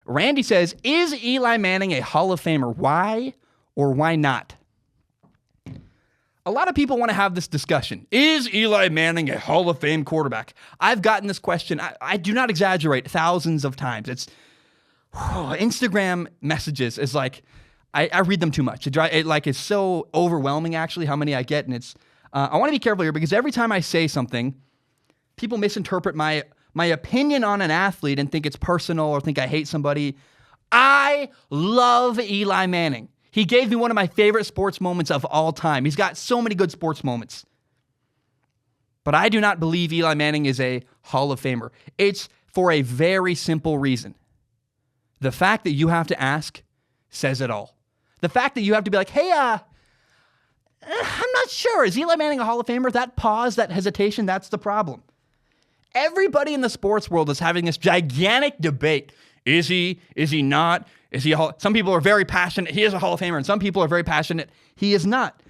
Randy says, is Eli Manning a Hall of Famer? Why or why not? A lot of people want to have this discussion. Is Eli Manning a Hall of Fame quarterback? I've gotten this question, I do not exaggerate, thousands of times. It's Instagram messages is like, I read them too much. It's so overwhelming, actually, how many I get. And I want to be careful here because every time I say something, people misinterpret my opinion on an athlete and think it's personal or think I hate somebody. I love Eli Manning. He gave me one of my favorite sports moments of all time. He's got so many good sports moments. But I do not believe Eli Manning is a Hall of Famer. It's for a very simple reason. The fact that you have to ask says it all. The fact that you have to be like, hey, I'm not sure. Is Eli Manning a Hall of Famer? That pause, that hesitation, that's the problem. Everybody in the sports world is having this gigantic debate. Is he? Is he not? Is he some people are very passionate. He is a Hall of Famer. And some people are very passionate. He is not.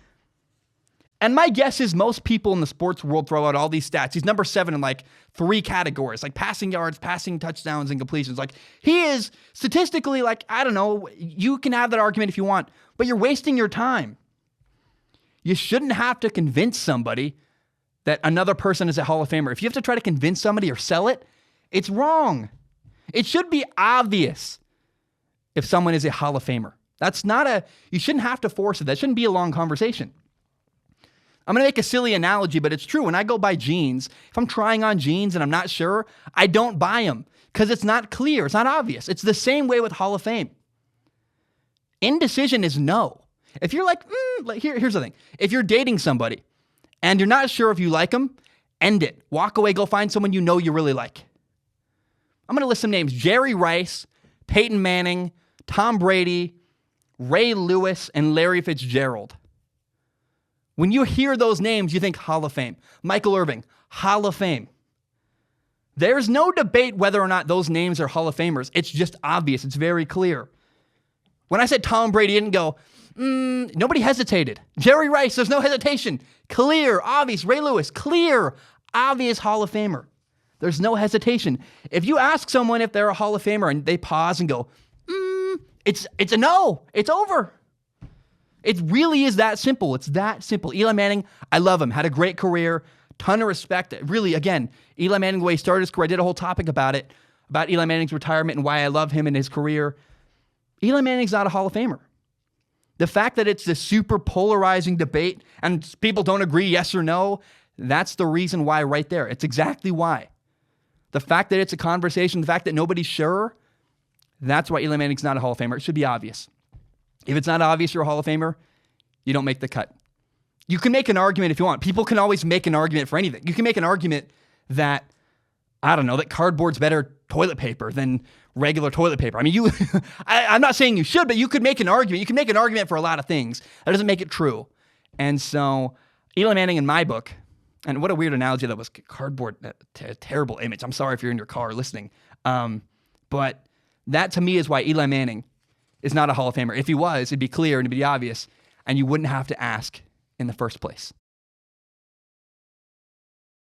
And my guess is most people in the sports world throw out all these stats. He's number 7 in like 3 categories, like passing yards, passing touchdowns, and completions. Like he is statistically like, I don't know, you can have that argument if you want, but you're wasting your time. You shouldn't have to convince somebody that another person is a Hall of Famer. If you have to try to convince somebody or sell it, it's wrong. It should be obvious if someone is a Hall of Famer. You shouldn't have to force it. That shouldn't be a long conversation. I'm going to make a silly analogy, but it's true. When I go buy jeans, if I'm trying on jeans and I'm not sure, I don't buy them because it's not clear. It's not obvious. It's the same way with Hall of Fame. Indecision is no. If you're like here's the thing. If you're dating somebody and you're not sure if you like them, end it. Walk away. Go find someone you know you really like. I'm going to list some names. Jerry Rice, Peyton Manning, Tom Brady, Ray Lewis, and Larry Fitzgerald. When you hear those names, you think Hall of Fame. Michael Irving, Hall of Fame. There's no debate whether or not those names are Hall of Famers. It's just obvious. It's very clear. When I said Tom Brady, didn't go, nobody hesitated. Jerry Rice, there's no hesitation. Clear, obvious. Ray Lewis, clear, obvious Hall of Famer. There's no hesitation. If you ask someone if they're a Hall of Famer and they pause and go, it's a no. It's over. It really is that simple. It's that simple. Eli Manning, I love him. Had a great career. Ton of respect. Really, again, Eli Manning, the way he started his career, I did a whole topic about it, about Eli Manning's retirement and why I love him and his career. Eli Manning's not a Hall of Famer. The fact that it's this super polarizing debate and people don't agree yes or no, that's the reason why right there. It's exactly why. The fact that it's a conversation, the fact that nobody's sure, that's why Eli Manning's not a Hall of Famer. It should be obvious. If it's not obvious you're a Hall of Famer, you don't make the cut. You can make an argument if you want. People can always make an argument for anything. You can make an argument that, I don't know, that cardboard's better toilet paper than regular toilet paper. I mean, I'm not saying you should, but you could make an argument. You can make an argument for a lot of things. That doesn't make it true. And so Eli Manning in my book, and what a weird analogy that was, cardboard, a terrible image. I'm sorry if you're in your car listening. But that to me is why Eli Manning is not a Hall of Famer. If he was, it'd be clear and it'd be obvious, and you wouldn't have to ask in the first place.